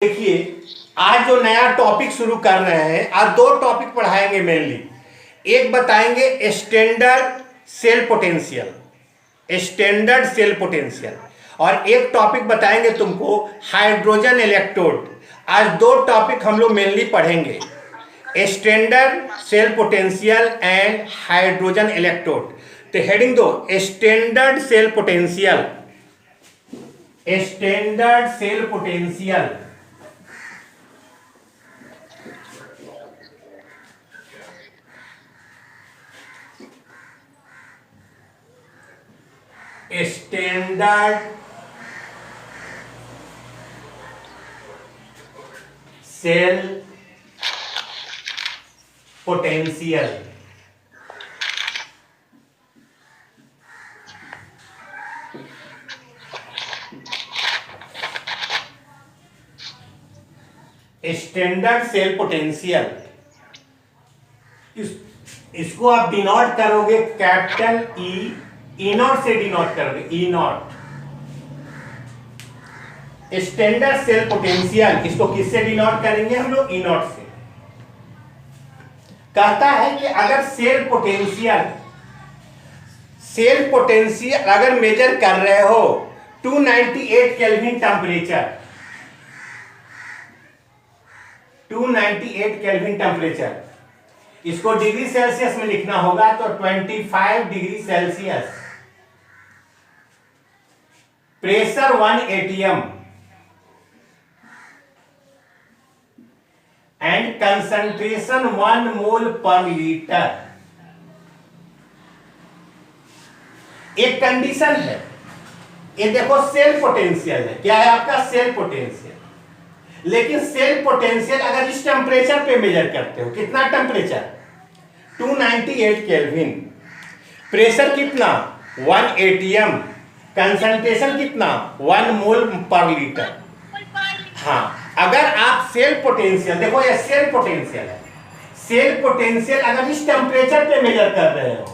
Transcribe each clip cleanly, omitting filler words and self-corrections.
देखिए, आज जो नया टॉपिक शुरू कर रहे हैं, आज दो टॉपिक पढ़ाएंगे मेनली। एक बताएंगे standard cell potential, standard cell potential, और एक टॉपिक बताएंगे तुमको हाइड्रोजन इलेक्ट्रोड। आज दो टॉपिक हम लोग मेनली पढ़ेंगे, standard cell potential and hydrogen electrode. तो हेडिंग दो, standard cell potential, standard cell potential. Standard cell potential. Standard cell potential, इसको आप डिनोट करोगे कैपिटल ई नॉट से डिनोट करोगे, E naught. Standard cell potential इसको किससे डिनोट करेंगे हम लोग? ई नॉट से। कहता है कि अगर सेल पोटेंशियल अगर मेजर कर रहे हो 298 केल्विन टेम्परेचर, 298 केल्विन टेम्परेचर, इसको डिग्री सेल्सियस में लिखना होगा तो 25 degree Celsius, pressure 1 atm and concentration 1 मोल पर लीटर। एक कंडीशन है, ये देखो सेल पोटेंशियल है, क्या है आपका? Cell potential. लेकिन सेल पोटेंशियल अगर इस टेम्परेचर पे मेजर करते हो, कितना टेम्परेचर? 298 केल्विन, प्रेशर कितना? 1 atm, कंसंट्रेशन कितना? 1 मोल पर लीटर। हाँ, अगर आप सेल पोटेंशियल, देखो ये सेल पोटेंशियल है, सेल पोटेंशियल अगर इस टेम्परेचर पे मेजर कर रहे हो,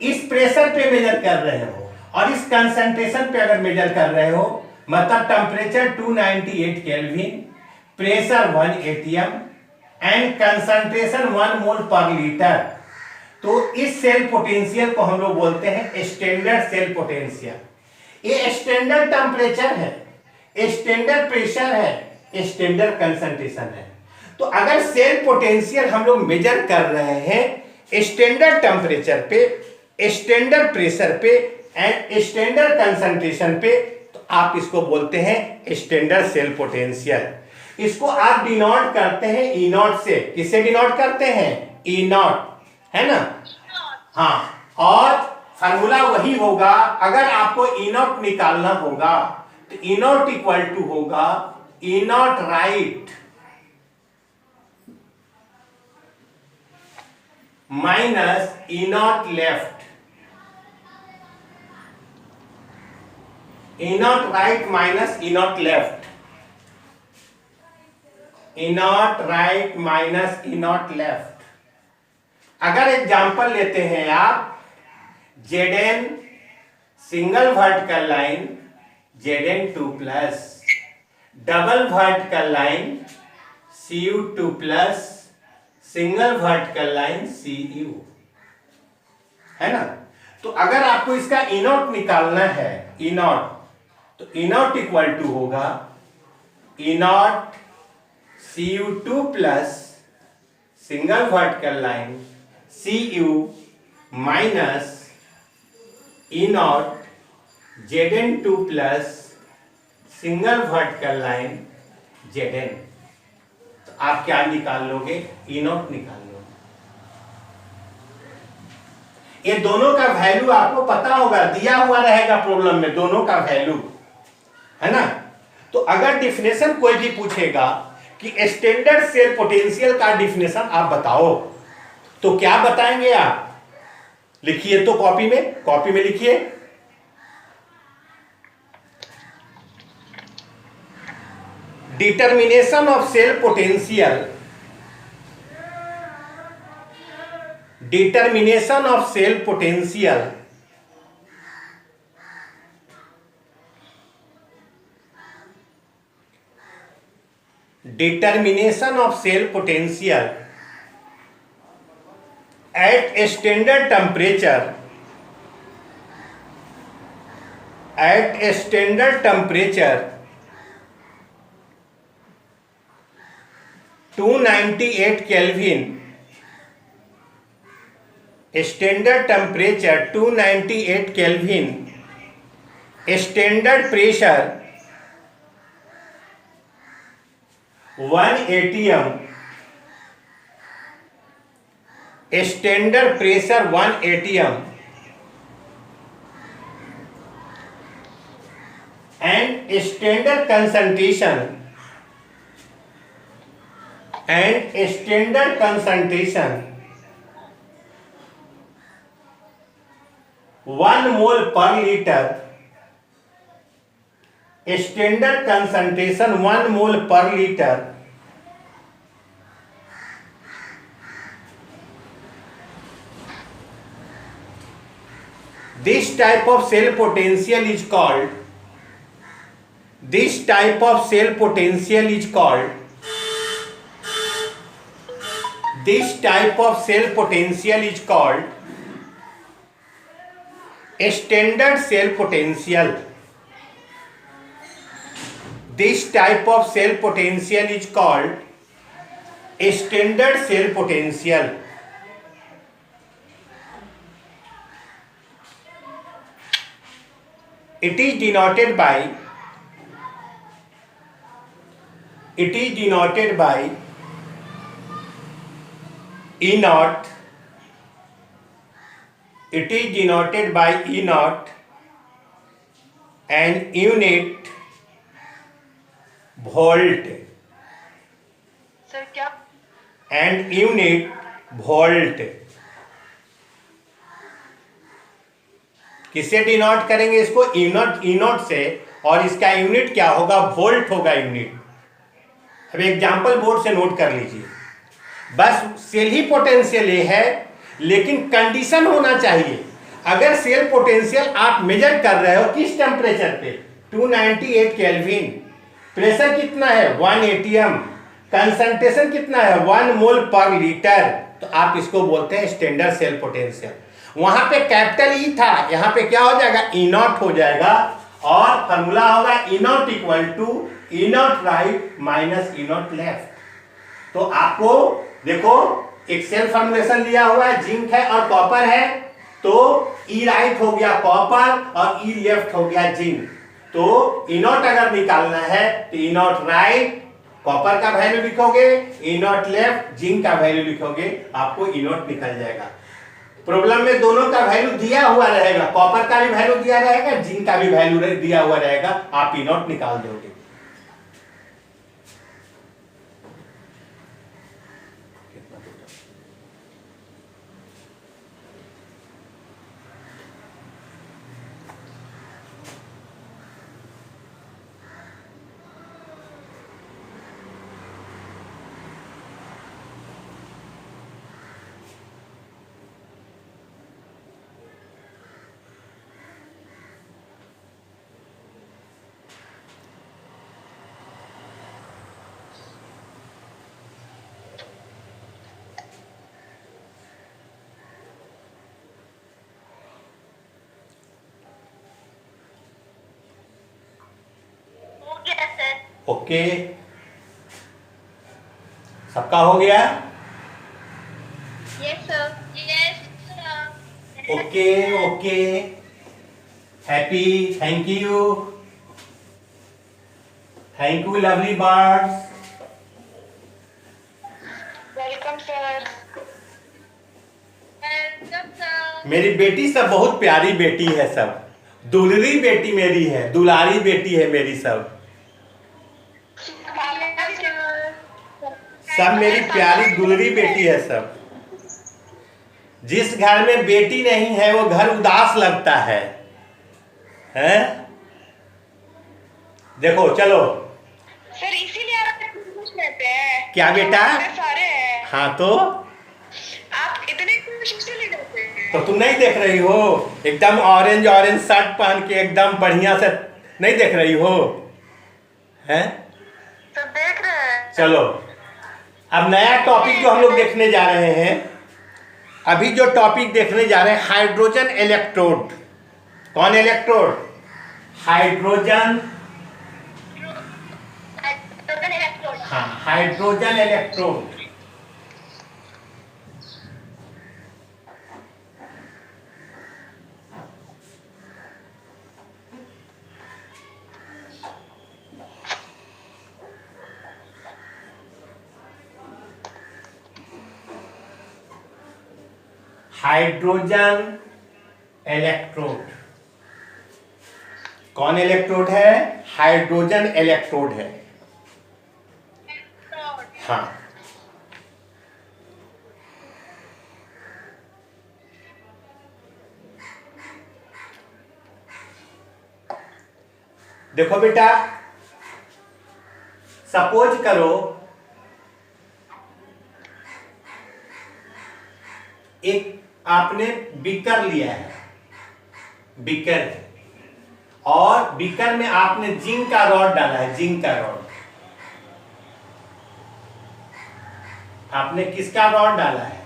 इस प्रेशर पे मेजर कर रहे हो और इस कंसंट्रेशन पे अगर मेजर कर रहे हो, मतलब temperature 298 kelvin, pressure 1 atm and concentration 1 मोल पर लीटर, तो इस सेल पोटेंशियल को हम लोग बोलते हैं स्टैंडर्ड सेल पोटेंशियल। ये स्टैंडर्ड टेम्परेचर है, स्टैंडर्ड प्रेशर है, स्टैंडर्ड कंसंट्रेशन है। तो अगर सेल पोटेंशियल हम लोग मेजर कर रहे हैं स्टैंडर्ड टेम्परेचर पे, स्टैंडर्ड प्रेशर पे एंड स्टैंडर्ड कंसंट्रेशन पे, तो आप इसको बोलते हैं स्टैंडर्ड सेल पोटेंशियल। इसको आप डिनोट करते हैं ई नॉट से। किससे डिनोट करते हैं? ई नॉट, है ना? हाँ, और फार्मूला वही होगा। अगर आपको ई नॉट निकालना होगा तो ई नॉट इक्वल टू होगा E naught right minus E naught left, E naught right minus E naught left, E naught right minus E naught left. अगर एग्जांपल लेते हैं आप, Zn single vertical line Zn2 plus, double vertical line Cu2 plus, single vertical line Cu, है ना? तो अगर आपको इसका ई नॉट निकालना है, ई नॉट, तो ई नॉट इक्वल टू होगा E naught Cu2 plus single vertical line Cu minus E naught Zn2 plus single vertical line Zn। तो आप क्या निकाल लोगे? ई नॉट निकाल लोगे। ये दोनों का वैल्यू आपको पता होगा, दिया हुआ रहेगा प्रॉब्लम में, दोनों का वैल्यू, है ना? तो अगर डिफिनेशन कोई भी पूछेगा कि स्टैंडर्ड सेल पोटेंशियल का डिफिनेशन आप बताओ, तो क्या बताएंगे आप? लिखिए तो कॉपी में लिखिए, determination of cell potential, determination of cell potential determination of cell potential at a standard temperature 298 Kelvin, standard temperature 298 Kelvin, standard pressure 1 atm, standard pressure 1 atm and standard concentration 1 mole per liter, standard concentration 1 mole per liter, this type of cell potential is called standard cell potential. This type of cell potential is called standard cell potential. It is denoted by E naught. It is denoted by E naught and unit volt. Sir क्या? And unit volt. किससे denote करेंगे इसको? ई naught से, और इसका unit क्या होगा? Volt होगा यूनिट। अब एग्जाम्पल बोर्ड से नोट कर लीजिए। बस सेल ही पोटेंशियल ये है, लेकिन कंडीशन होना चाहिए। अगर सेल पोटेंशियल आप मेजर कर रहे हो किस टेम्परेचर पे? 298 केल्विन, प्रेशर कितना है? 1 atm, कंसंट्रेशन कितना है? 1 मोल पर लीटर, तो आप इसको बोलते हैं स्टैंडर्ड सेल पोटेंशियल। वहां पे कैपिटल ई था, यहाँ पे क्या हो जाएगा? ई नॉट हो जाएगा, और फॉर्मूला होगा E naught equal to E naught right minus E naught left. तो आपको देखो एक सेल फॉर्मुलेशन लिया हुआ है, जिंक है और कॉपर है, तो ई राइट हो गया कॉपर और ई लेफ्ट हो गया जिंक। तो ई नॉट अगर निकालना है तो ई नॉट राइट कॉपर का वैल्यू लिखोगे, ई नॉट लेफ्ट जिंक का वैल्यू लिखोगे, आपको ई नॉट निकल जाएगा। प्रॉब्लम में दोनों का वैल्यू दिया हुआ रहेगा, कॉपर का भी वैल्यू दिया रहेगा, जिंक का भी वैल्यू दिया हुआ रहेगा, आप ई नॉट निकाल दोगे। ओके, सबका हो गया? Yes sir. Okay okay, happy, thank you lovely birds. Welcome sir. Welcome sir. मेरी बेटी सब बहुत प्यारी बेटी है, सब दुलरी बेटी मेरी है, दुलारी बेटी है मेरी, सब मेरी प्यारी दुलरी बेटी है सब। जिस घर में बेटी नहीं है वो घर उदास लगता है, हैं? देखो चलो सर, इसीलिए आप खुश रहते हैं। क्या बेटा? सारे हैं। हाँ तो आप इतने खुश इसलिए रहते हैं। तो तुम नहीं देख रही हो? एकदम ऑरेंज शर्ट पहन के एकदम बढ़िया से नहीं देख रही हो? हैं? सब देख रहे हैं। चलो अब नया टॉपिक जो हम लोग देखने जा रहे हैं, अभी जो टॉपिक देखने जा रहे हैं हाइड्रोजन इलेक्ट्रोड। कौन इलेक्ट्रोड? हाइड्रोजन। हाँ, हाइड्रोजन इलेक्ट्रोड। Hydrogen electrode. कौन इलेक्ट्रोड है? हाइड्रोजन इलेक्ट्रोड है। हाँ, देखो बेटा, सपोज करो एक आपने बीकर लिया है, बीकर, और बीकर में आपने जिंक का रॉड डाला है, जिंक का रॉड। आपने किसका रॉड डाला है?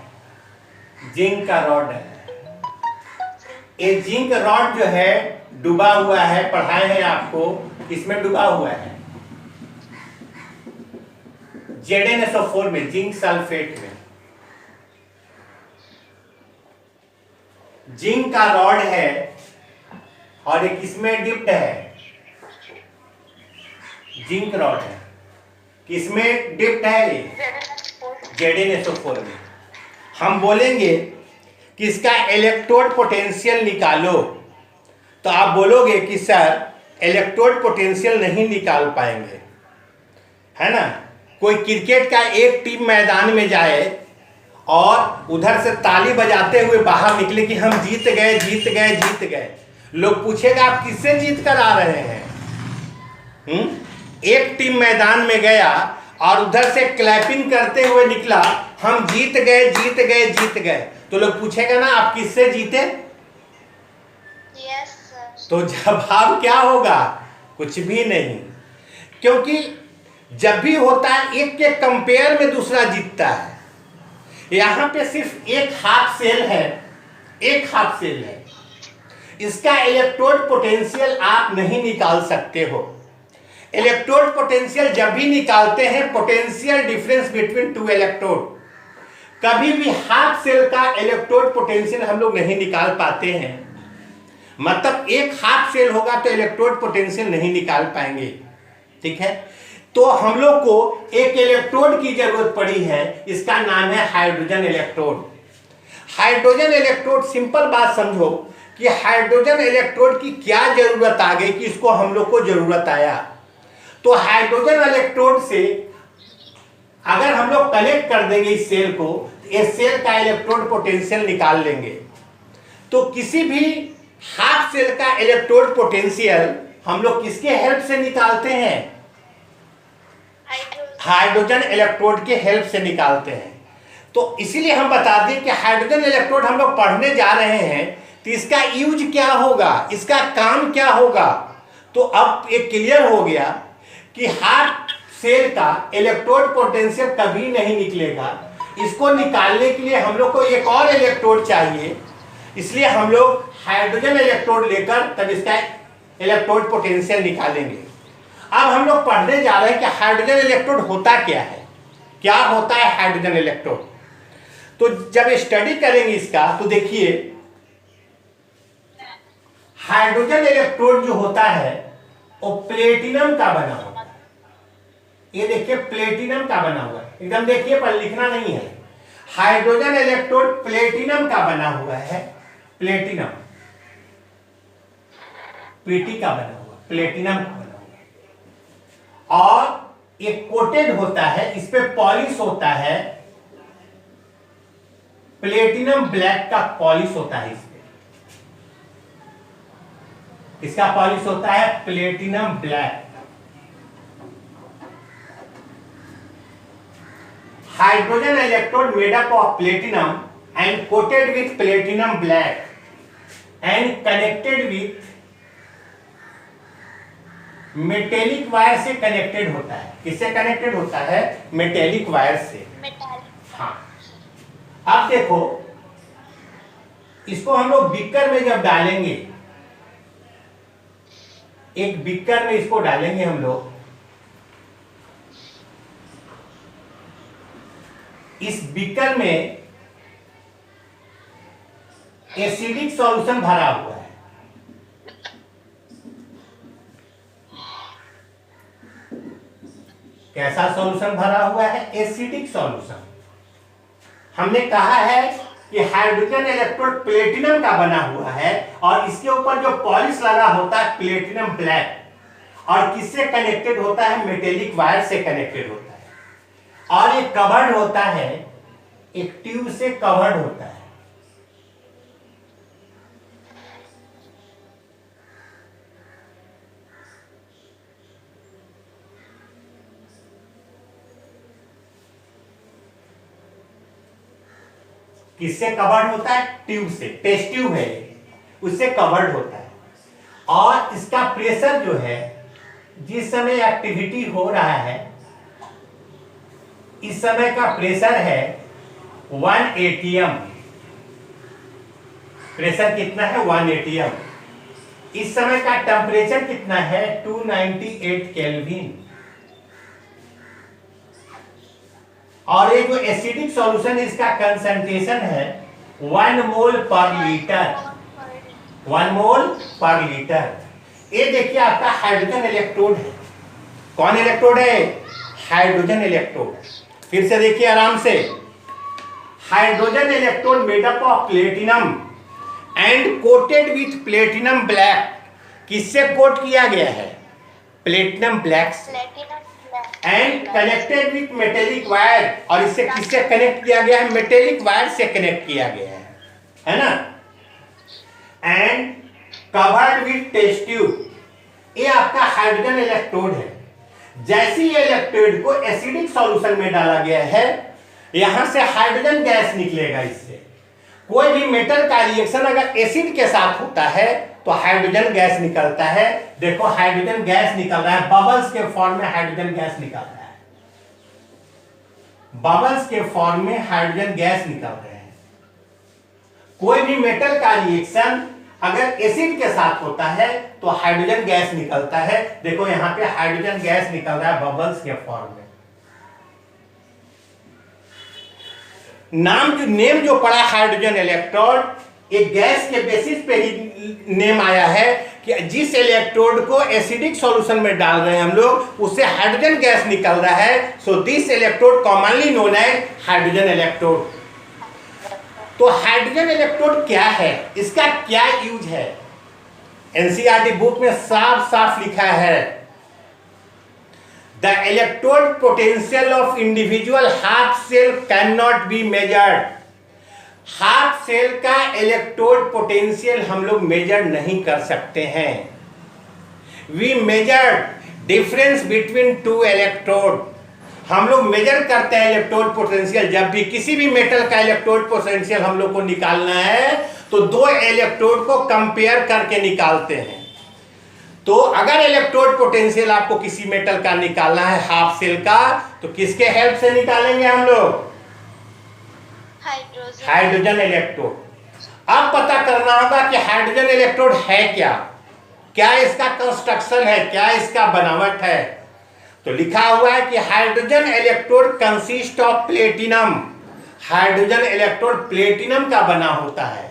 जिंक का रॉड डाला है। ये जिंक रॉड जो है डूबा हुआ है, पढ़ाए हैं आपको, किसमें डूबा हुआ है? ZnSO4 में, जिंक सल्फेट में। जिंक का रॉड है और ये किसमें डिप्ड है? जिंक रॉड है, किसमें डिप्ड है? ये ZnSO4 में। हम बोलेंगे कि इसका इलेक्ट्रोड पोटेंशियल निकालो, तो आप बोलोगे कि सर इलेक्ट्रोड पोटेंशियल नहीं निकाल पाएंगे, है ना। कोई क्रिकेट का एक टीम मैदान में जाए और उधर से ताली बजाते हुए बाहर निकले कि हम जीत गए, जीत गए, जीत गए, लोग पूछेगा आप किससे जीत कर आ रहे हैं? एक टीम मैदान में गया और उधर से क्लैपिंग करते हुए निकला, हम जीत गए, जीत गए, जीत गए, तो लोग पूछेगा ना आप किससे जीते? Yes sir. तो जवाब क्या होगा? कुछ भी नहीं, क्योंकि जब भी होता है एक के कंपेयर में दूसरा जीतता है। यहां पे सिर्फ एक हाफ सेल है, एक हाफ सेल है, इसका इलेक्ट्रोड पोटेंशियल आप नहीं निकाल सकते हो। इलेक्ट्रोड पोटेंशियल जब भी निकालते हैं, potential difference between two electrode, कभी भी हाफ सेल का इलेक्ट्रोड पोटेंशियल हम लोग नहीं निकाल पाते हैं। मतलब एक हाफ सेल होगा तो इलेक्ट्रोड पोटेंशियल नहीं निकाल पाएंगे, ठीक है। तो हम लोग को एक इलेक्ट्रोड की जरूरत पड़ी है, इसका नाम है hydrogen electrode. Hydrogen electrode, simple बात समझो कि हाइड्रोजन इलेक्ट्रोड की क्या जरूरत आ गई कि इसको हम लोग को जरूरत आया। तो हाइड्रोजन इलेक्ट्रोड से अगर हम लोग कनेक्ट कर देंगे इस सेल को, इस सेल का इलेक्ट्रोड पोटेंशियल निकाल लेंगे। तो किसी भी हाफ सेल का इलेक्ट्रोड पोटेंशियल हम लोग किसके हेल्प से निकालते हैं? हाइड्रोजन इलेक्ट्रोड के हेल्प से निकालते हैं। तो इसीलिए हम बता दें कि हाइड्रोजन इलेक्ट्रोड हम लोग पढ़ने जा रहे हैं, तो इसका यूज क्या होगा, इसका काम क्या होगा। तो अब ये क्लियर हो गया कि हाफ सेल का इलेक्ट्रोड पोटेंशियल कभी नहीं निकलेगा। इसको निकालने के लिए हम लोग को एक और इलेक्ट्रोड चाहिए, इसलिए हम लोग हाइड्रोजन इलेक्ट्रोड लेकर तब इसका इलेक्ट्रोड पोटेंशियल निकालेंगे। अब हम लोग पढ़ने जा रहे हैं कि हाइड्रोजन इलेक्ट्रोड होता क्या है, क्या होता है हाइड्रोजन इलेक्ट्रोड। तो जब स्टडी करेंगे इसका, तो देखिए हाइड्रोजन इलेक्ट्रोड जो होता है वो प्लेटिनम का बना होता है। ये देखिए प्लेटिनम का बना हुआ है, एकदम देखिए पर लिखना नहीं है। हाइड्रोजन इलेक्ट्रोड प्लेटिनम का बना हुआ है, प्लेटिनम, पीटी का बना हुआ, प्लेटिनम का बना हुआ, और ये कोटेड होता है, इस पे पॉलिश होता है, प्लेटिनम ब्लैक का पॉलिश होता है, इस पे इसका पॉलिश होता है platinum black. Hydrogen electrode made up of platinum and coated with platinum black and connected with metallic wire से कनेक्टेड होता है। किससे कनेक्टेड होता है? मेटेलिक वायर से। हाँ, अब देखो इसको हम लोग बीकर में जब डालेंगे, एक बीकर में इसको डालेंगे हम लोग, इस बीकर में एसिडिक सॉल्यूशन भरा हुआ है। कैसा सॉल्यूशन भरा हुआ है? Acidic solution. हमने कहा है कि हाइड्रोजन इलेक्ट्रोड प्लेटिनम का बना हुआ है और इसके ऊपर जो पॉलिश लगा होता है प्लेटिनम ब्लैक, और किससे कनेक्टेड होता है? मेटेलिक वायर से कनेक्टेड होता है। और ये कवर्ड होता है, एक ट्यूब से कवर्ड होता है। किससे कवर्ड होता है? ट्यूब से। टेस्ट ट्यूब है, उससे कवर्ड होता है। और इसका प्रेशर जो है, जिस समय एक्टिविटी हो रहा है, इस समय का प्रेशर है 1 atm। प्रेशर कितना है? 1 atm। इस समय का टेम्परेचर कितना है? 298 केल्विन। और ये जो एसिडिक सॉल्यूशन है, इसका कंसंट्रेशन है 1 मोल पर लीटर। 1 मोल पर लीटर। ये देखिए आपका हाइड्रोजन इलेक्ट्रोड है। कौन इलेक्ट्रोड है? Hydrogen electrode. फिर से देखिए आराम से, hydrogen electrode made up of platinum and coated with platinum black. किससे कोट किया गया है? प्लेटिनम ब्लैक से। And connected with metallic wire, और इससे किससे कनेक्ट किया गया है? मेटेलिक वायर से कनेक्ट किया गया है ना। And covered with test tube. ये आपका हाइड्रोजन इलेक्ट्रोड है। जैसे ये इलेक्ट्रोड को एसिडिक सॉल्यूशन में डाला गया है, यहां से हाइड्रोजन गैस निकलेगा। इससे कोई भी मेटल का रिएक्शन अगर एसिड के साथ होता है तो हाइड्रोजन गैस निकलता है। देखो हाइड्रोजन गैस निकल रहा है, बबल्स के फॉर्म में हाइड्रोजन गैस निकल रहा है। बबल्स के फॉर्म में हाइड्रोजन गैस निकल रहे हैं। कोई भी मेटल का रिएक्शन अगर एसिड के साथ होता है तो हाइड्रोजन गैस निकलता है। देखो यहां पे हाइड्रोजन गैस निकल रहा है बबल्स के फॉर्म में। नेम जो पड़ा हाइड्रोजन इलेक्ट्रोड, एक गैस के बेसिस पे ही नेम आया है कि जिस इलेक्ट्रोड को एसिडिक सॉल्यूशन में डाल रहे हैं हम लोग, उससे हाइड्रोजन गैस निकल रहा है। So this electrode commonly known as hydrogen electrode. तो हाइड्रोजन इलेक्ट्रोड क्या है, इसका क्या यूज है? एनसीईआरटी बुक में साफ साफ लिखा है, the electrode potential of individual half cell can not be measured. Half cell का इलेक्ट्रोड पोटेंशियल हम लोग मेजर नहीं कर सकते हैं। We measure difference between two electrode. हम लोग मेजर करते हैं इलेक्ट्रोड पोटेंशियल। जब भी किसी भी मेटल का इलेक्ट्रोड पोटेंशियल हम लोग को निकालना है तो दो इलेक्ट्रोड को कंपेयर करके निकालते हैं। तो अगर इलेक्ट्रोड पोटेंशियल आपको किसी मेटल का निकालना है हाफ सेल का, तो किसके हेल्प से निकालेंगे हम लोग? Hydrogen electrode. अब पता करना होगा कि हाइड्रोजन इलेक्ट्रोड है क्या, क्या इसका कंस्ट्रक्शन है, क्या इसका बनावट है। तो लिखा हुआ है कि hydrogen electrode consist of platinum. Hydrogen electrode platinum का बना होता है।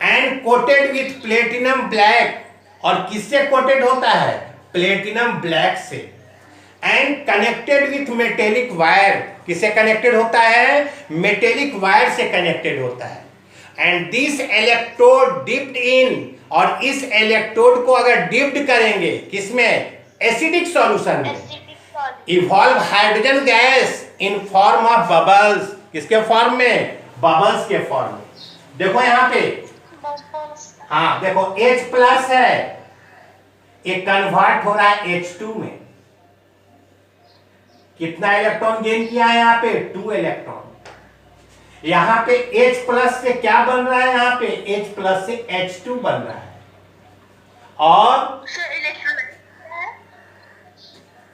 And coated with platinum black. और किससे कोटेड होता है? प्लेटिनम ब्लैक से। And connected with metallic wire. किससे कनेक्टेड होता है? मेटेलिक वायर से कनेक्टेड होता है। And this electrode dipped in. और इस इलेक्ट्रोड को अगर डिप्ड करेंगे किसमें? एसिडिक सॉल्यूशन में, evolve hydrogen gas in form of bubbles. किसके फॉर्म में? बबल्स के फॉर्म में। देखो यहां पे, हाँ देखो H प्लस है, एक कन्वर्ट हो रहा है H2 में। कितना इलेक्ट्रॉन गेन किया है यहाँ पे? 2 इलेक्ट्रॉन। यहाँ पे H प्लस से क्या बन रहा है? यहाँ पे H प्लस से H2 बन रहा है। और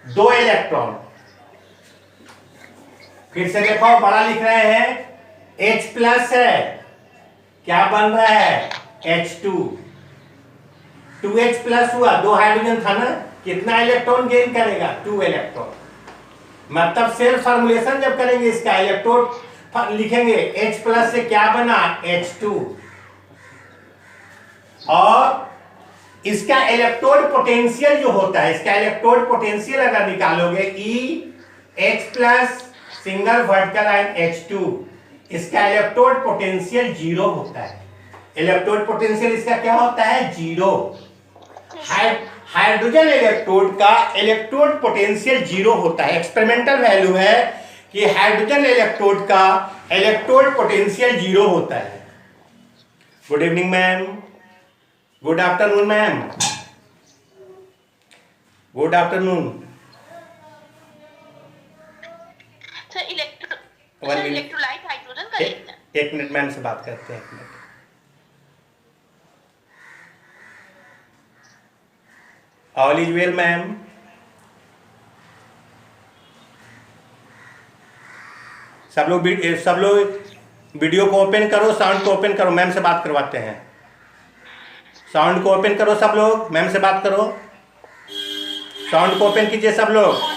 2 इलेक्ट्रॉन। फिर से देखो, बड़ा लिख रहे हैं, H प्लस है, क्या बन रहा है, H2। 2H प्लस हुआ, 2 हाइड्रोजन था ना, कितना इलेक्ट्रॉन गेन करेगा, 2 इलेक्ट्रॉन। मतलब सेल्फ फॉर्मुलेशन जब करेंगे इसका, इलेक्ट्रोड लिखेंगे, H प्लस से क्या बना, H2। और इसका इलेक्ट्रोड पोटेंशियल जो होता है, इसका इलेक्ट्रोड पोटेंशियल अगर निकालोगे, H plus single vertical ion H2, इसका इलेक्ट्रोड पोटेंशियल 0 होता है। इलेक्ट्रोड पोटेंशियल इसका क्या होता है, 0। हाइड्रोजन इलेक्ट्रोड का इलेक्ट्रोड पोटेंशियल 0 होता है। एक्सपेरिमेंटल वैल्यू है कि हाइड्रोजन इलेक्ट्रोड का इलेक्ट्रोड पोटेंशियल 0 होता है। Good evening ma'am, good afternoon ma'am, good afternoon. Electrolyte hydrogen का लिखना है। 1 मिनट मैम से बात करते हैं, 1 minute. All is well ma'am. सब लोग वीडियो को ओपन करो, साउंड को ओपन करो, मैम से बात करवाते हैं। साउंड को ओपन करो सब लोग, मैम से बात करो। साउंड को ओपन कीजिए सब लोग।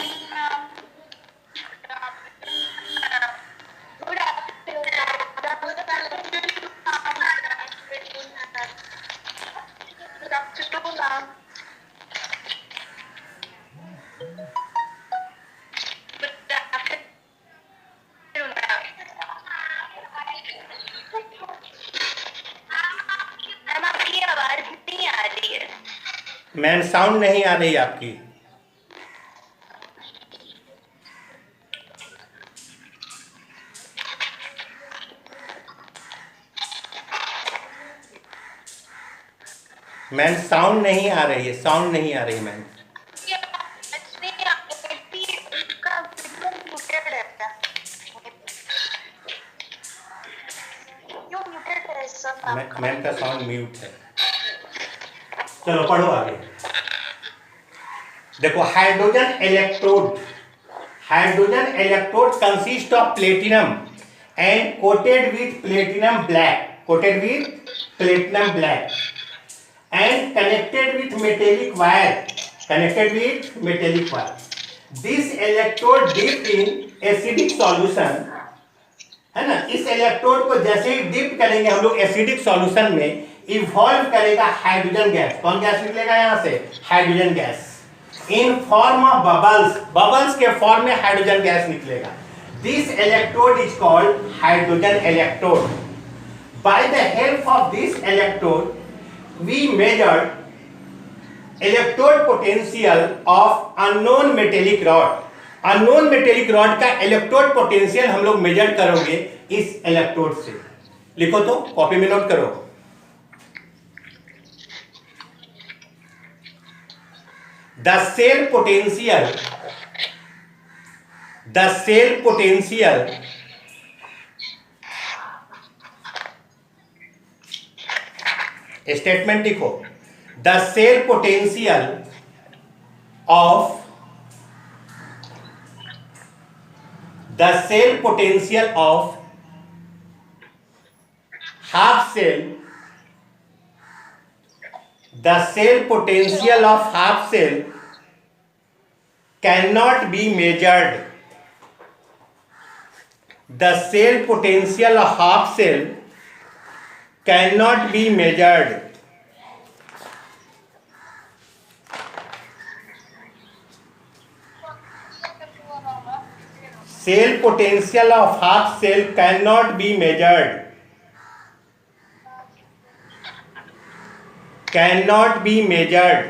मैम साउंड नहीं आ रही आपकी। मैम साउंड नहीं आ रही है, साउंड नहीं आ रही मैम। मैम का साउंड म्यूट है। चलो पढ़ो आगे। देखो, hydrogen electrode consist of platinum and coated with platinum black and connected with metallic wire. This electrode dipped in acidic solution, है ना। इस इलेक्ट्रोड को जैसे ही डिप करेंगे हम लोग एसिडिक सॉल्यूशन में, इवॉल्व करेगा हाइड्रोजन गैस। कौन गैस निकलेगा यहाँ से, hydrogen gas, in form of bubbles के फॉर्म में हाइड्रोजन गैस निकलेगा। This electrode is called hydrogen electrode. By the help of this electrode we measured electrode potential of unknown metallic rod. Unknown metallic rod का electrode potential हम लोग major करोगे इस electrode से। लिखो तो, कॉपी में नोट करो। The cell potential स्टेटमेंट लिखो। The cell potential of half cell cannot be measured. The cell potential of half cell cannot be measured. Cell potential of half cell cannot be measured. Cannot be measured.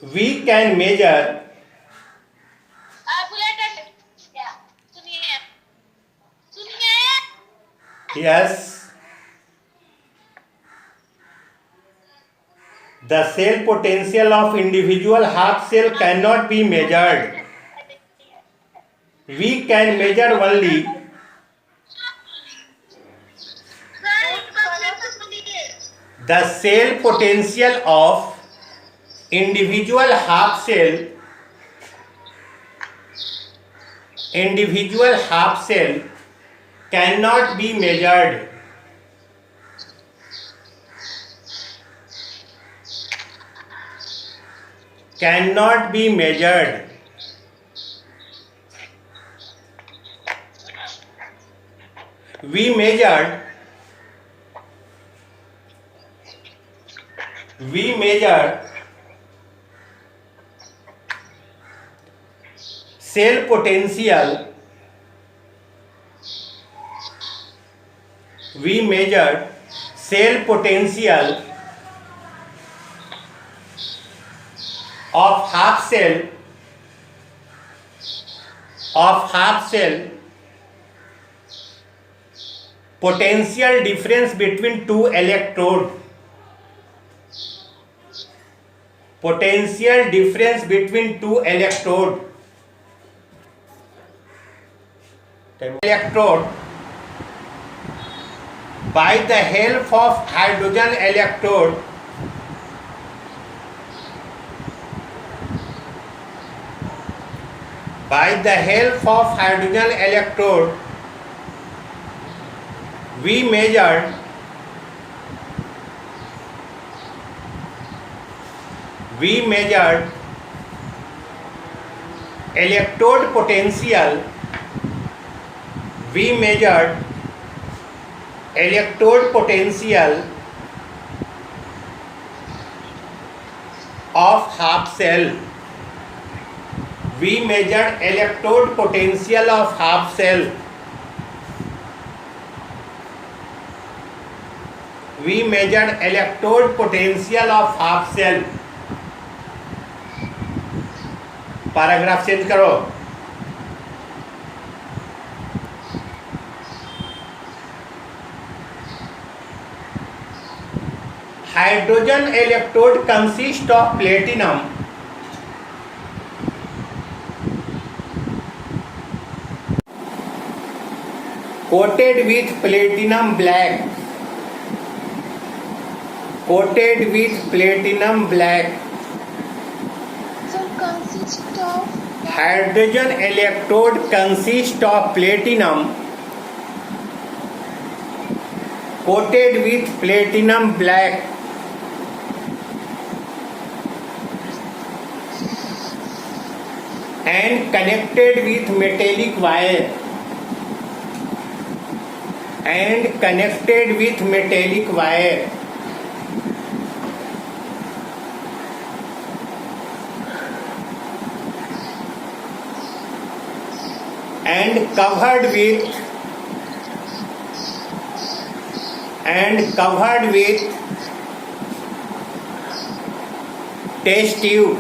We can measure. Yes. The cell potential of individual half cell cannot be measured. We can measure only the cell potential of individual half cell cannot be measured. Cannot be measured. We measured cell potential. We measured cell potential of half cell potential difference between two electrode. Potential difference between two electrode. Electrode by the help of hydrogen electrode. By the help of hydrogen electrode, we measured electrode potential. We measured electrode potential of half cell. We measured electrode potential of half cell. We measured electrode potential of half cell. Paragraph change करो. Hydrogen electrode consists of platinum coated with platinum black. Coated with platinum black. So consist of Hydrogen electrode consists of platinum coated with platinum black and connected with metallic wire. And connected with metallic wire. And covered with test tube.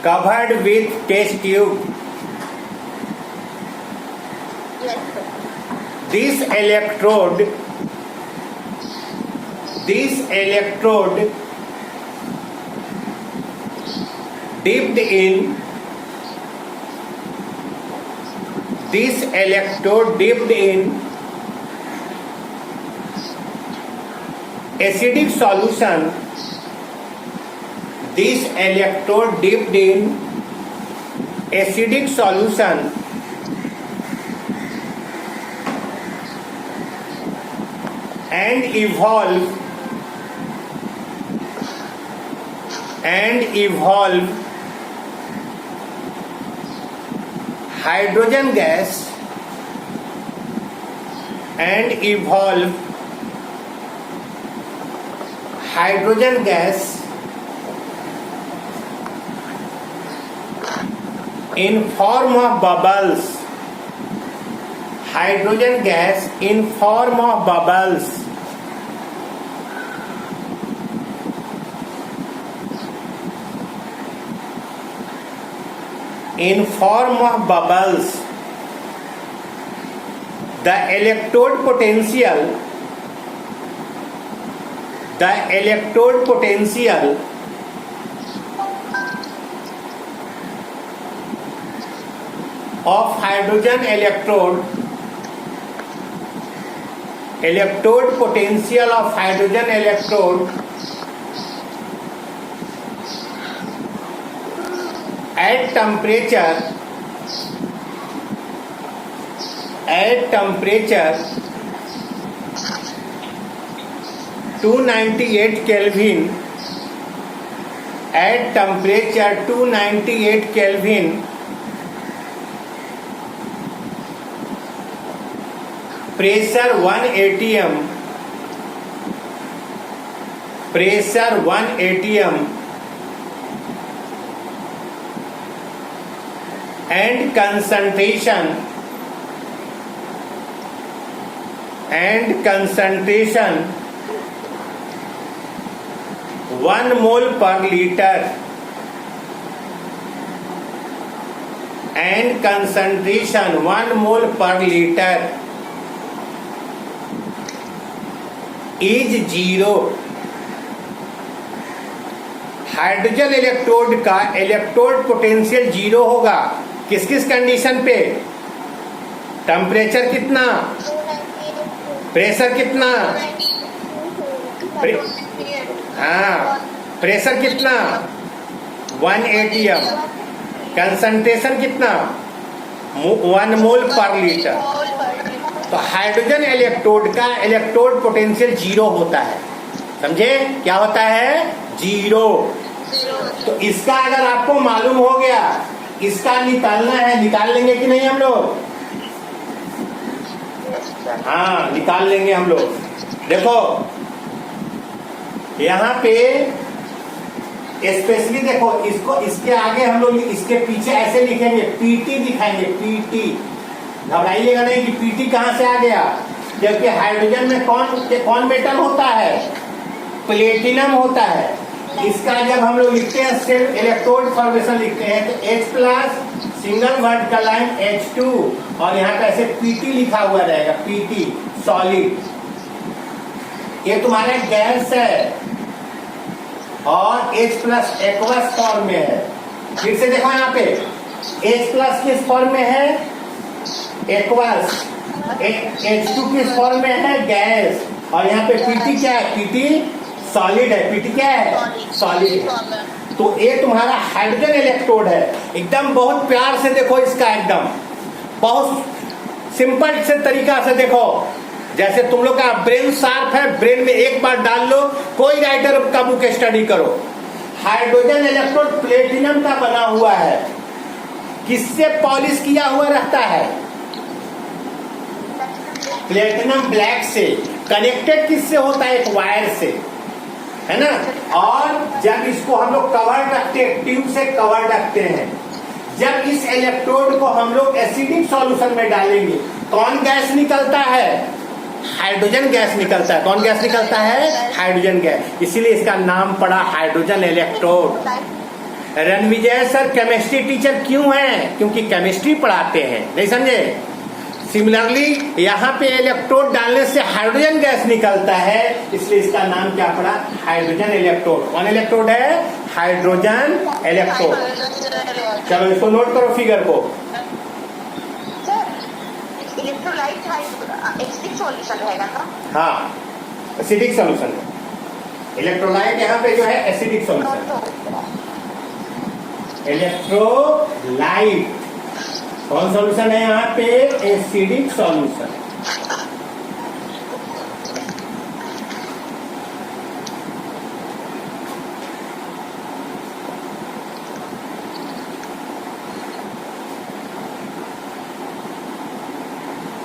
Covered with test tube. yes, This electrode dipped in acidic solution. This electrode dipped in acidic solution and evolve hydrogen gas in form of bubbles. Hydrogen gas in form of bubbles. In form of bubbles. The electrode potential of hydrogen electrode electrode potential of hydrogen electrode at temperature 298 Kelvin, at temperature 298 Kelvin, pressure 1 atm, and concentration 1 mole per liter, and concentration 1 mole per liter is 0। Hydrogen electrode का electrode potential 0 होगा किस किस condition पे? Temperature कितना, pressure कितना, हाँ pressure कितना 1 atm, concentration कितना 1 मोल पर लीटर। तो हाइड्रोजन इलेक्ट्रोड का इलेक्ट्रोड पोटेंशियल 0 होता है, समझे? क्या होता है? 0। तो इसका अगर आपको मालूम हो गया, इसका निकालना है, निकाल लेंगे कि नहीं हम लोग? हाँ निकाल लेंगे हम लोग। देखो यहाँ पे स्पेशली देखो इसको, इसके आगे हम लोग इसके पीछे ऐसे लिखेंगे, पीटी दिखाएंगे, पीटी। घबराइएगा नहीं कि पीटी कहाँ से आ गया, जबकि हाइड्रोजन में कौन मेटल होता है? प्लेटिनम होता है। इसका जब हम लोग लिखते हैं सेल्फ इलेक्ट्रोड फॉर्मेशन लिखते हैं तो H+ single vertical line H2 और यहाँ पे ऐसे पीटी लिखा हुआ रहेगा, पीटी सॉलिड। ये तुम्हारा गैस है और H+ एक्वस फॉर्म में है। फिर से देखो यहाँ पे H+ किस फॉर्म में है? एक्वस। H2 किस फॉर्म में है? गैस। और यहाँ पे पीटी क्या है? पीटी सॉलिड है। पीटी क्या है? सॉलिड है। तो ये तुम्हारा हाइड्रोजन इलेक्ट्रोड है। एकदम बहुत प्यार से देखो इसका, एकदम बहुत सिंपल से तरीका से देखो। जैसे तुम लोग का ब्रेन शार्प है, ब्रेन में एक बार डाल लो, कोई राइटर का बुक स्टडी करो। हाइड्रोजन इलेक्ट्रोड प्लेटिनम का बना हुआ है। किससे पॉलिश किया हुआ रहता है? प्लेटिनम ब्लैक से। कनेक्टेड किससे होता है? एक वायर से, है ना। और जब इसको हम लोग कवर रखते हैं, ट्यूब से कवर रखते हैं, जब इस इलेक्ट्रोड को हम लोग एसिडिक सॉल्यूशन में डालेंगे, कौन गैस निकलता है? हाइड्रोजन गैस निकलता है। कौन गैस निकलता है? Hydrogen gas. इसीलिए इसका नाम पड़ा hydrogen electrode. Ranvijay sir chemistry teacher क्यों हैं? क्योंकि केमिस्ट्री पढ़ाते हैं, नहीं समझे? सिमिलरली यहाँ पे इलेक्ट्रोड डालने से हाइड्रोजन गैस निकलता है, इसलिए इसका नाम क्या पड़ा? Hydrogen electrode. कौन इलेक्ट्रोड है? Hydrogen electrode. चलो इसको नोट करो फिगर को। इलेक्ट्रोलाइट एसिडिक सॉल्यूशन रहेगा ना? हाँ एसिडिक सॉल्यूशन है। इलेक्ट्रोलाइट यहाँ पे जो है एसिडिक सॉल्यूशन। इलेक्ट्रोलाइट कौन सॉल्यूशन है? यहाँ पे एसिडिक सॉल्यूशन।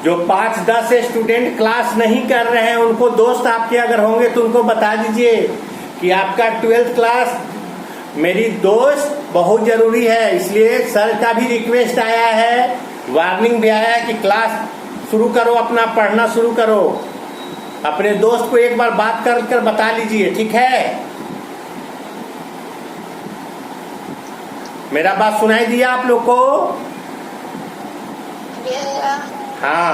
जो 5-10 स्टूडेंट क्लास नहीं कर रहे हैं, उनको दोस्त आपके अगर होंगे तो उनको बता दीजिए कि आपका 12th क्लास मेरी दोस्त बहुत जरूरी है। इसलिए सर का भी रिक्वेस्ट आया है, वार्निंग भी आया है कि क्लास शुरू करो, अपना पढ़ना शुरू करो। अपने दोस्त को एक बार बात कर बता लीजिए, ठीक है? मेरा बात सुनाई दिया आप लोग को? हाँ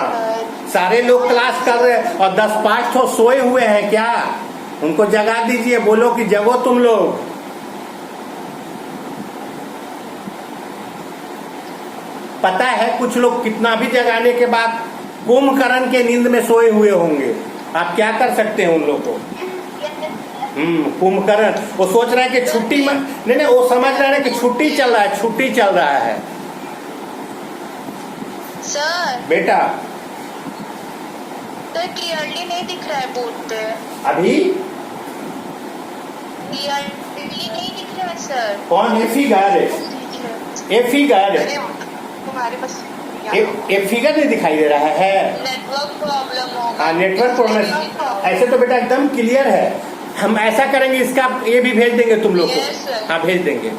सारे लोग क्लास कर रहे हैं और 10-5 तो सोए हुए हैं क्या? उनको जगा दीजिए, बोलो कि जगो तुम लोग। पता है कुछ लोग कितना भी जगाने के बाद कुंभकर्ण के नींद में सोए हुए होंगे। आप क्या कर सकते हैं उन लोग को? कुंभकर्ण वो सोच रहा है कि छुट्टी में नहीं, वो समझ रहा है कि छुट्टी चल रहा है, छुट्टी चल रहा है। सर बेटा सर क्लियरली नहीं दिख रहा है बोर्ड पे, अभी क्लियरली नहीं दिख रहा है सर। कौन ए फिगर ए फिगर अरे तुम्हारे पास ए फिगर नहीं दिखाई दे रहा है? नेटवर्क प्रॉब्लम होगा। हाँ नेटवर्क प्रॉब्लम। ऐसे तो बेटा एकदम क्लियर है। हम ऐसा करेंगे, इसका ये भी भेज देंगे तुम लोग Yes, को। sir. हाँ भेज देंगे।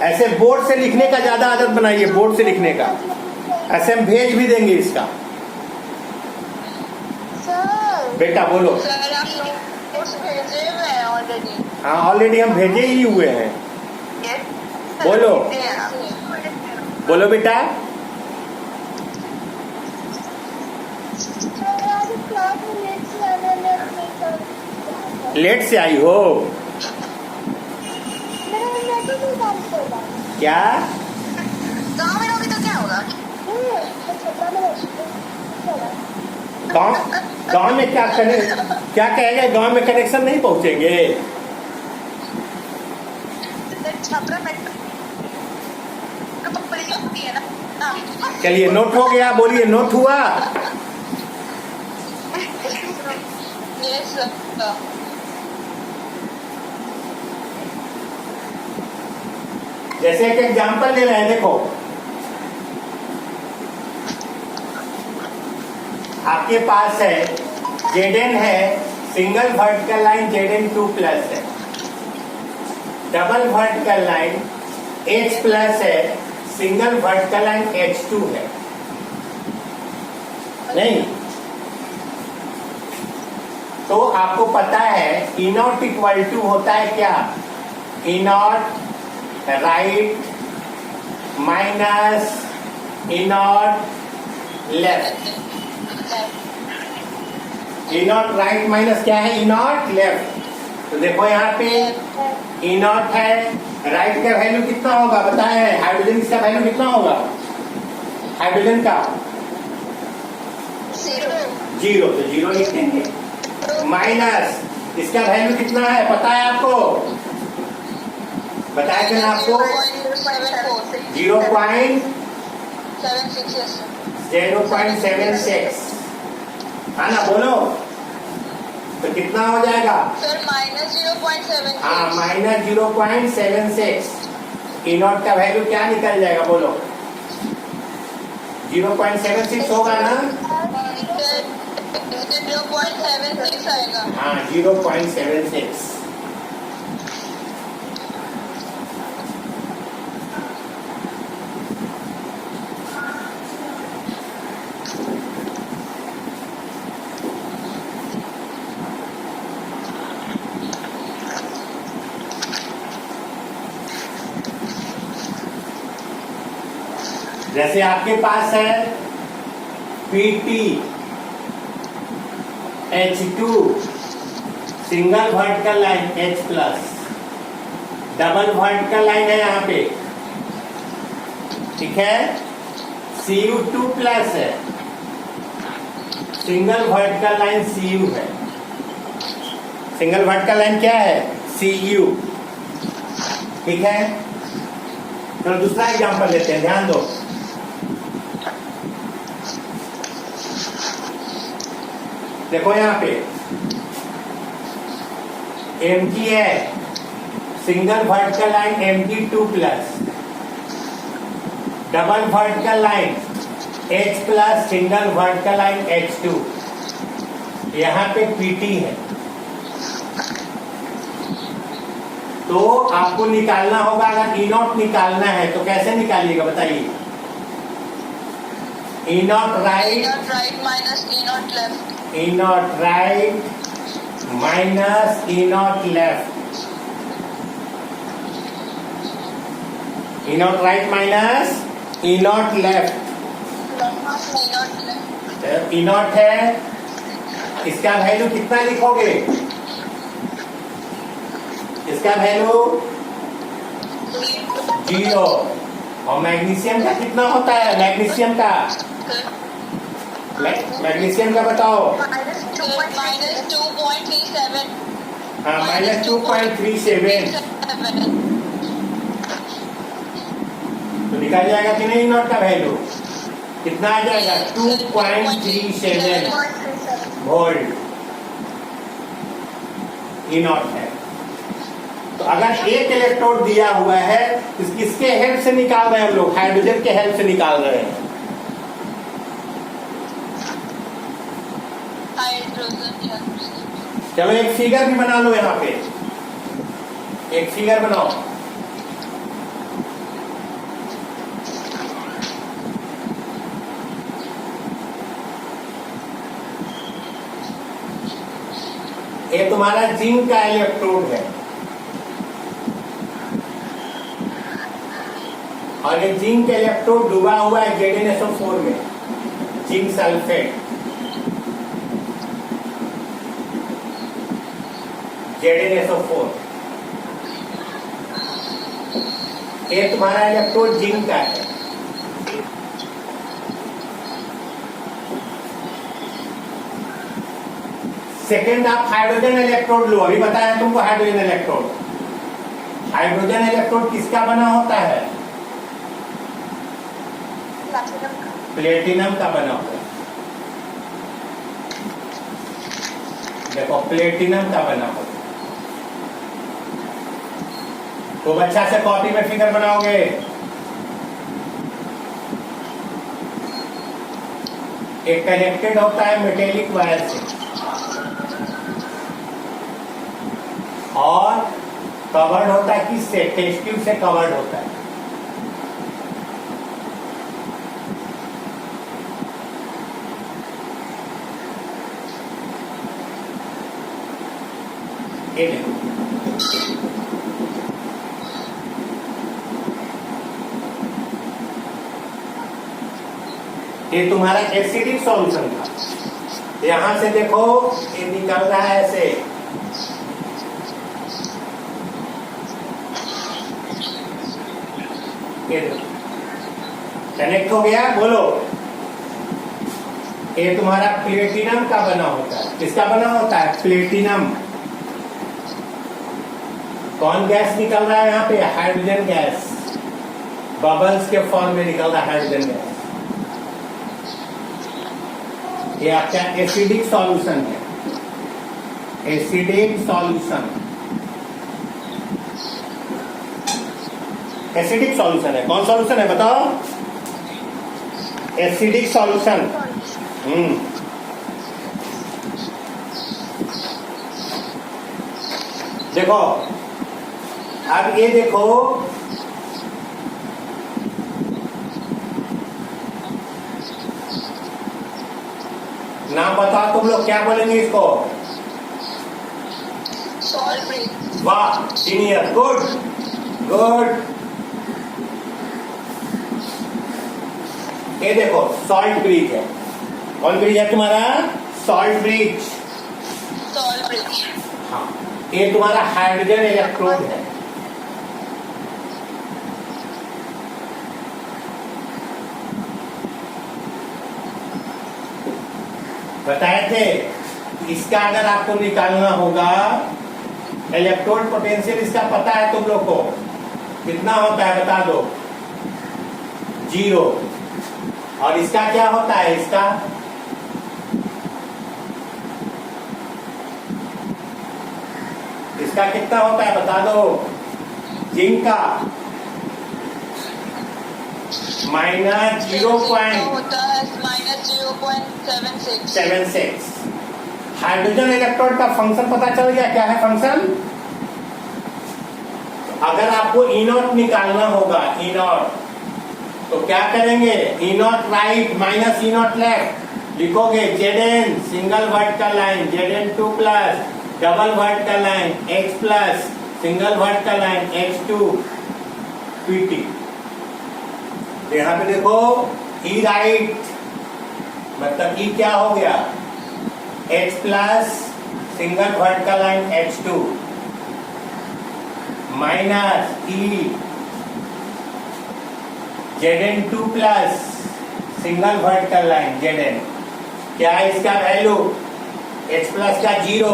ऐसे बोर्ड से लिखने का ज्यादा आदत बनाइए, बोर्ड से लिखने का। ऐसे हम भेज भी देंगे इसका। सर बेटा बोलो। सर आप नोट्स भेजे हुए हैं ऑलरेडी। हाँ ऑलरेडी हम भेजे ही हुए हैं। बोलो बोलो बेटा। लेट से आई हो क्या? गाँव में रहोगे तो क्या होगा? गांव गांव में क्या कहेंगे? गांव में कनेक्शन नहीं पहुंचेंगे। छपरा मेट्रो बड़ी होती है ना। चलिए नोट हो गया, बोलिए नोट हुआ। Yes sir. जैसे एक एग्जांपल ले रहे हैं, देखो आपके पास है Zn है, single vertical line Zn2 plus है, double vertical line H plus है, सिंगल वर्टिकल लाइन H2 है। नहीं तो आपको पता है E नॉट इक्वल टू होता है क्या? E not right minus E not left. E not right minus क्या है? E not left. तो देखो यहाँ पे E नॉट है, राइट का वैल्यू कितना होगा बताएं? हाइड्रोजन का वैल्यू कितना होगा? हाइड्रोजन का 0, तो 0 लिख देंगे। माइनस इसका वैल्यू कितना है पता है आपको? बताया थे ना आपको? 0.76 हाँ ना बोलो। तो कितना हो जाएगा? सर -0.76। हाँ -0.76। E नॉट का वैल्यू क्या निकल जाएगा बोलो? 0.76 होगा ना? 0.76 आएगा। हाँ 0.76। जैसे आपके पास है Pt H2 single vertical line H plus, double vertical line है यहाँ पे, ठीक है? Cu2 प्लस है, सिंगल वर्टिकल लाइन Cu है। सिंगल वर्टिकल लाइन क्या है? Cu, ठीक है? चलो दूसरा एग्जांपल लेते हैं, ध्यान दो। देखो यहाँ पे Mg है, single vertical line Mg2 plus, double vertical line H plus, single vertical line H2। यहाँ पे Pt है। तो आपको निकालना होगा, अगर E नॉट निकालना है तो कैसे निकालिएगा बताइए? E not right minus E not left. E not right minus E not left. E not right minus E not left. E not है, इसका वैल्यू कितना लिखोगे? इसका वैल्यू 0। और मैग्नीशियम का कितना होता है? मैग्नीशियम का मैग्नीशियम का बताओ। माइनस -2.37 हाँ, -2.37 तो निकल जाएगा कि नहीं नॉट का वैल्यू? कितना आ जाएगा? 2.37 वोल्ट ई नॉट है। तो अगर एक इलेक्ट्रोड दिया हुआ है तो किसके हेल्प से निकाल रहे हैं हम लोग? हाइड्रोजन के हेल्प से निकाल रहे हैं। चलो एक फिगर भी बना लो, यहाँ पे एक फिगर बनाओ। ये तुम्हारा जिंक का इलेक्ट्रोड है और ये जिंक इलेक्ट्रोड डूबा हुआ है ZnSO4 में, जिंक सल्फेट, ZnSO4। ये तुम्हारा इलेक्ट्रोड जिंक का है। सेकेंड आप हाइड्रोजन इलेक्ट्रोड लो। अभी बताया तुमको हाइड्रोजन इलेक्ट्रोड। हाइड्रोजन इलेक्ट्रोड किसका बना होता है? प्लेटिनम का बना होता है। देखो प्लेटिनम का बना होता है। खूब अच्छा से कॉपी में फिगर बनाओगे। एक कनेक्टेड होता है मेटेलिक वायर से और कवर्ड होता है किससे? टेस्ट ट्यूब से कवर्ड होता है। ये देखो, ये तुम्हारा एसिडिक सॉल्यूशन था। यहां से देखो ये निकल रहा है ऐसे, ये देखो कनेक्ट हो गया। बोलो, ये तुम्हारा प्लेटिनम का बना होता है। किसका बना होता है? प्लेटिनम। कौन गैस निकल रहा है यहाँ पे? Hydrogen gas. बबल्स के फॉर्म में निकल रहा है हाइड्रोजन गैस। ये आपका एसिडिक सॉल्यूशन है। एसिडिक सॉल्यूशन, एसिडिक सॉल्यूशन है। कौन सॉल्यूशन है बताओ? Acidic solution. देखो अब ये देखो, नाम बताओ तुम लोग, क्या बोलेंगे इसको? Salt bridge. वाह सीनियर, गुड गुड। ये देखो सॉल्ट ब्रिज है। कौन ब्रिज है तुम्हारा? Salt bridge. Salt bridge. हाँ, ये तुम्हारा हाइड्रोजन इलेक्ट्रोड है। बताए थे इसका अगर आपको निकालना होगा इलेक्ट्रोड पोटेंशियल, इसका पता है तुम लोग को कितना होता है? बता दो। 0। और इसका क्या होता है? इसका कितना होता है बता दो? जिंक का -0 होता है -0.76। 76। हाइड्रोजन इलेक्ट्रोड का फंक्शन पता चल गया? क्या है फंक्शन? अगर आपको ई नॉट निकालना होगा, ई नॉट, तो क्या करेंगे? E naught right minus E naught left लिखोगे। Zn single vertical line, Zn2 plus double vertical line X plus single vertical line X2 Pt। यहाँ पे देखो ई राइट मतलब ई क्या हो गया? X plus single vertical line X2 minus E Zn2 plus single vertical line Zn क्या है इसका वैल्यू? H प्लस का 0,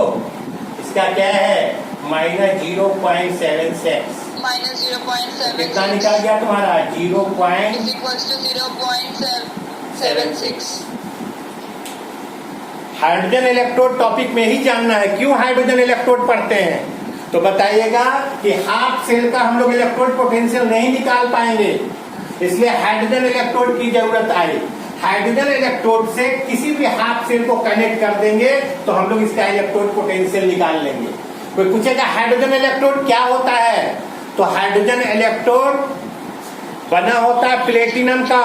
इसका क्या है? -0.76। -0.7 कितना निकल गया तुम्हारा? 0.76। is equals to 0.76. Hydrogen electrode topic में ही जानना है। क्यों हाइड्रोजन इलेक्ट्रोड पढ़ते हैं? तो बताइएगा कि हाफ सेल का हम लोग इलेक्ट्रोड पोटेंशियल नहीं निकाल पाएंगे, इसलिए हाइड्रोजन इलेक्ट्रोड की जरूरत आई। हाइड्रोजन इलेक्ट्रोड से किसी भी हाफ सेल को कनेक्ट कर देंगे तो हम लोग इसका इलेक्ट्रोड पोटेंशियल निकाल लेंगे। कोई पूछेगा हाइड्रोजन इलेक्ट्रोड क्या होता है? तो हाइड्रोजन इलेक्ट्रोड बना होता है प्लेटिनम का,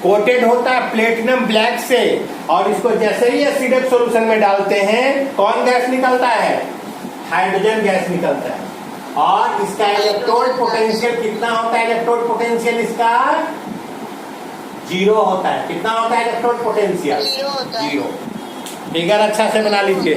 कोटेड होता है प्लेटिनम ब्लैक से, और इसको जैसे ही एसिडिक सॉल्यूशन में डालते हैं कौन गैस निकलता है? हाइड्रोजन गैस निकलता है। और इसका इलेक्ट्रोड पोटेंशियल कितना होता है? इलेक्ट्रोड पोटेंशियल इसका 0 होता है। कितना होता है इलेक्ट्रोड पोटेंशियल? 0 होता है। 0। फिगर अच्छा से बना लीजिए।